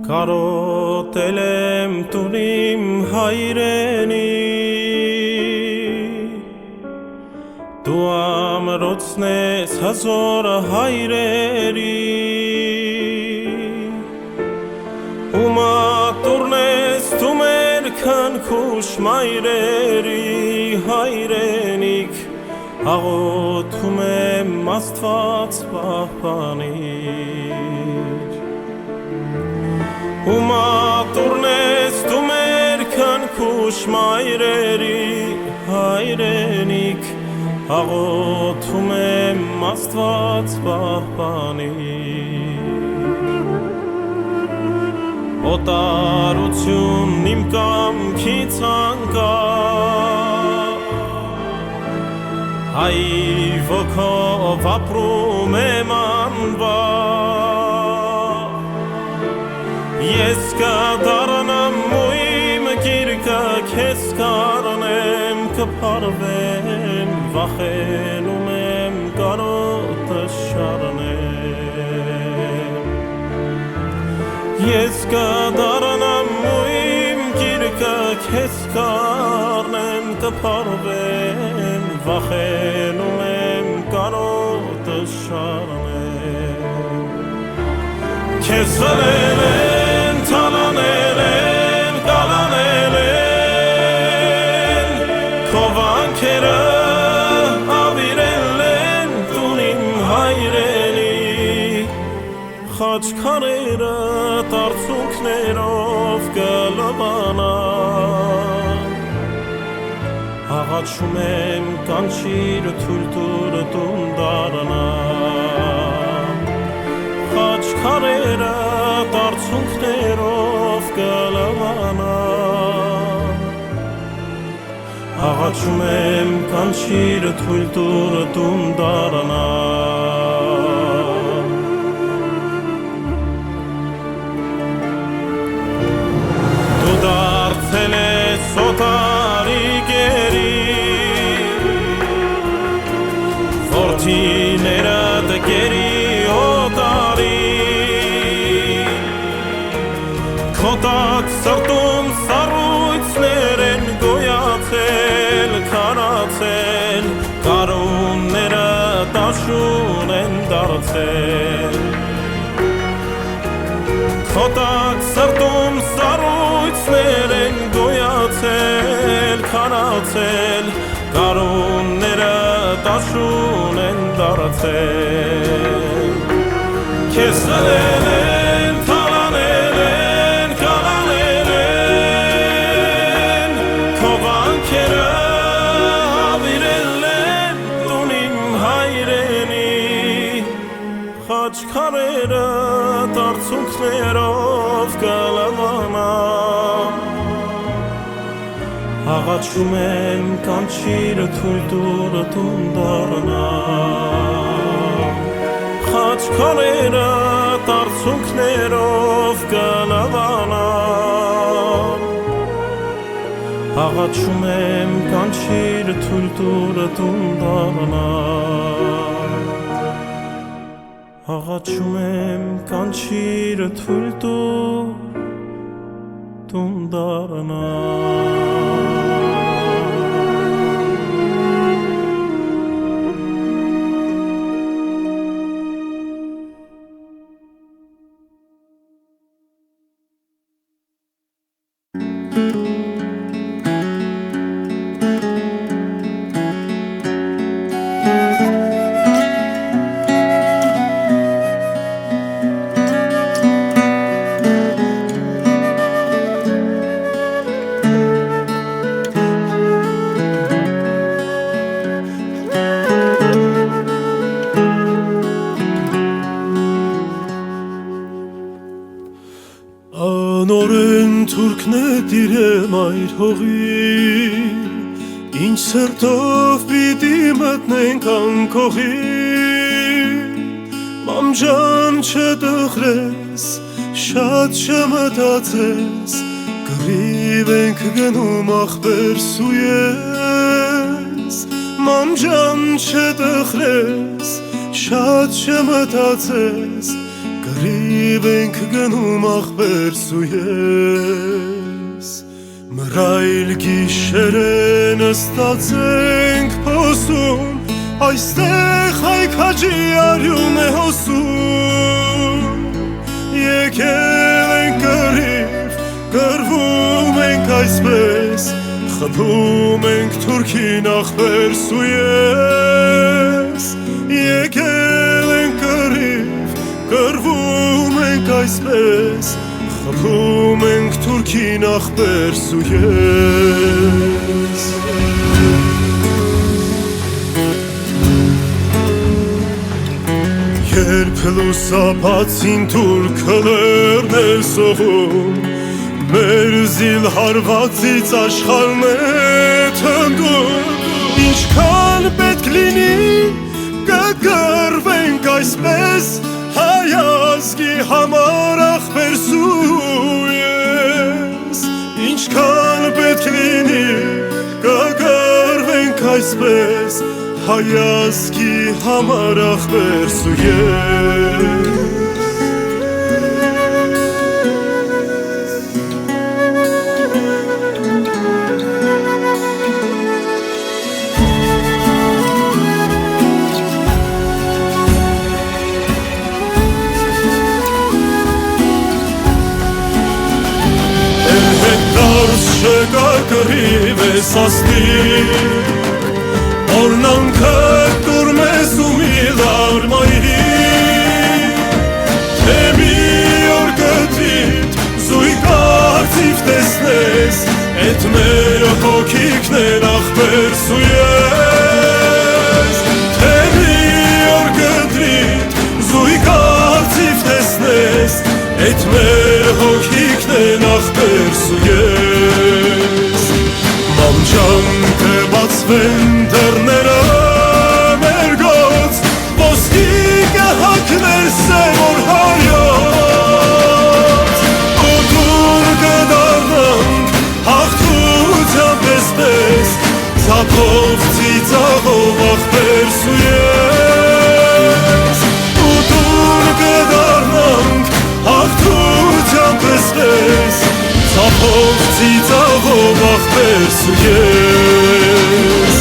Կարոտել եմ տունիմ հայրենի Դու ամրոցն ես հազոր հայրերի Ու մատուրն ես դու մեր քնքուշ մայրերի հայրենիք Աղոթում եմ Աստված պահպանիր Ու մատուրն ես դու մեր քնքուշ մայրերի հայրենիք Աղոթում եմ Աստված պահպանիր Օտարություն իմ կամքից անկավ Հայրի ոգով ապրում եմ անվար Ես կդառնամ ու իմ գիրկը քեզ կառնեմ կփարվեմ վախենում եմ կարոտը շարնեմ Ես կդառնամ ու իմ գիրկը քեզ կառնեմ կփարվեմ վախենում եմ կարոտը շարնեմ Քեզ զրել են, թալանել են, կալանել են Քո վանքերը ավիրել են տունիմ հայրենի Խաչքարերը տարցունքներով կլվանան Աղաչում եմ կանչիր թույլ տուր տուն դառնամ Խաչքարերը տարցունքներով կլվանան Աղաչում եմ կանչիր թույլ տուր տուն դառնամ Դու դարձել ես օտարի գերի Որդիները դգերի օտարի Քո տակ սրտում սառույցներ են գոյացել, քարացել Կարունները դաշուն են դարձել Քո տակ սրտում սառույցներ են գոյացել, քարացել Կարունները դաշուն են դարձել Քեզ զրել են, թալանել են, կալանել են Քո վանքերը ավիրել են տունիմ հայրենի Խաչքարերը տարցունքներով կլվանան Աղաչում եմ կանչիր թույլ տուր տուն դառնամ Խաչքարերը տարցունքներով կլվանան Աղաչում եմ կանչիր թույլ տուր տուն դառնամ Աղաչում եմ կանչիր թույլ տուր տուն դառնամ Անորեն թուրքն է դիրեմ այր հողի Ինչ սրտով պիտի մտնենք անկողի Մամջան չտխրես, շատ չմտածես Կռիվ ենք գնում ախպեր սույես Մամջան չտխրես, շատ չմտածես Գրիվ ենք գնում աղբերսու ես Մռայլ գիշերը նստած ենք փոսում Այստեղ հայքաջի արյուն է հոսում Եկել ենք գրիվ, գրվում ենք այսպես Խփում ենք թուրքին աղբերսու ես Եկել ենք գրիվ, գրվում ենք այսպես Խփում ենք թուրքին աղբերսու ես Երբ լուսապացին թուրքը լեռն է սողում Մեր զիլ հարվածից աշխարհն է թնդում Ինչքան պետք լինի կգրվենք այսպես Հայ ազգի համար աղբերսու ես Ինչքան պետք լինի կգրվենք այսպես Հայ ազգի համար աղբերսու ես Չկար կռիվ ես աստի Օրնանքը կուրմ ես ու միլար մայրի Թե մի օր կտրիտ զույգ արծիվ տեսնես Էդ մեր հոգիքն են աղբերսու ես Թե մի օր կտրիտ զույգ արծիվ տեսնես Էդ մեր հոգիքն են աղբերսու ես Մամջանքը բացվեն դռները մեր գոց Ոսկի կհակներ սևոր հայոց Ու դուր կդառնանք հաղթությամբ եսպես Ձապով ծիծաղով աղբերսու ես Ու դուր կդառնանք հաղթությամբ եսպես Ձապով ծիծաղով աղբերսու ես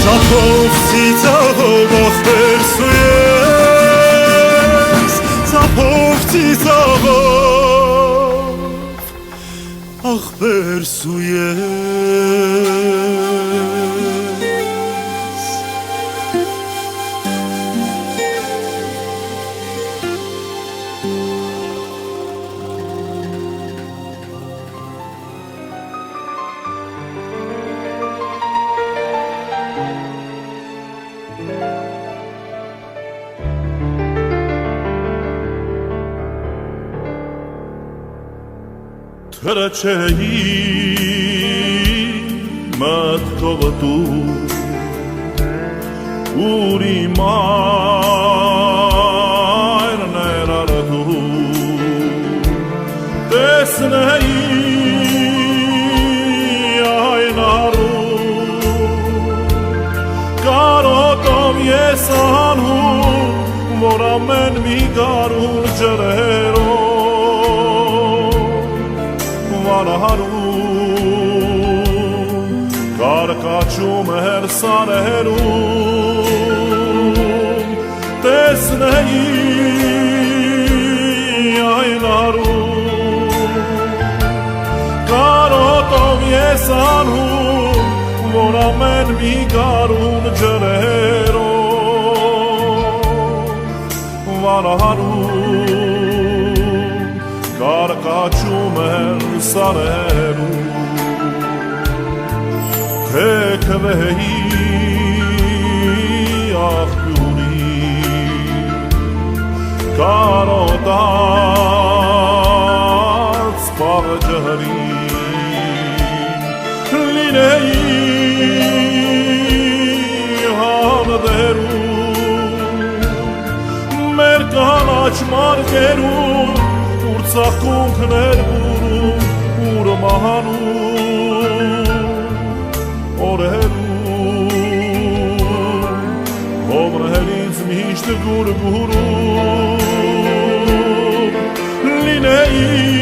Ձապով ծիծաղով աղբերսու ես Ձապով ծիծաղով աղբերսու ես Հրաչեի մտքով դու Ուր իմ այրն էր արդու Տեսնեի այն առու Կարոտով ես անհում Որ ամեն մի գարուն ջրերով Հարում կարկաչում էր սարերում տեսնեի այն առում կարոտով ես անհում որ ամեն մի գարուն ջրերով վարահարում կարկաչում էր սարերում Թեքվեի աղբյուրի կարոտած պաղջրի լինեի համդերում մեր կանաչ մարգերում ուր ծաղկունքներ բուրում ուր մահանում օրերում Ովրերից միշտ գուրգուրում լինեի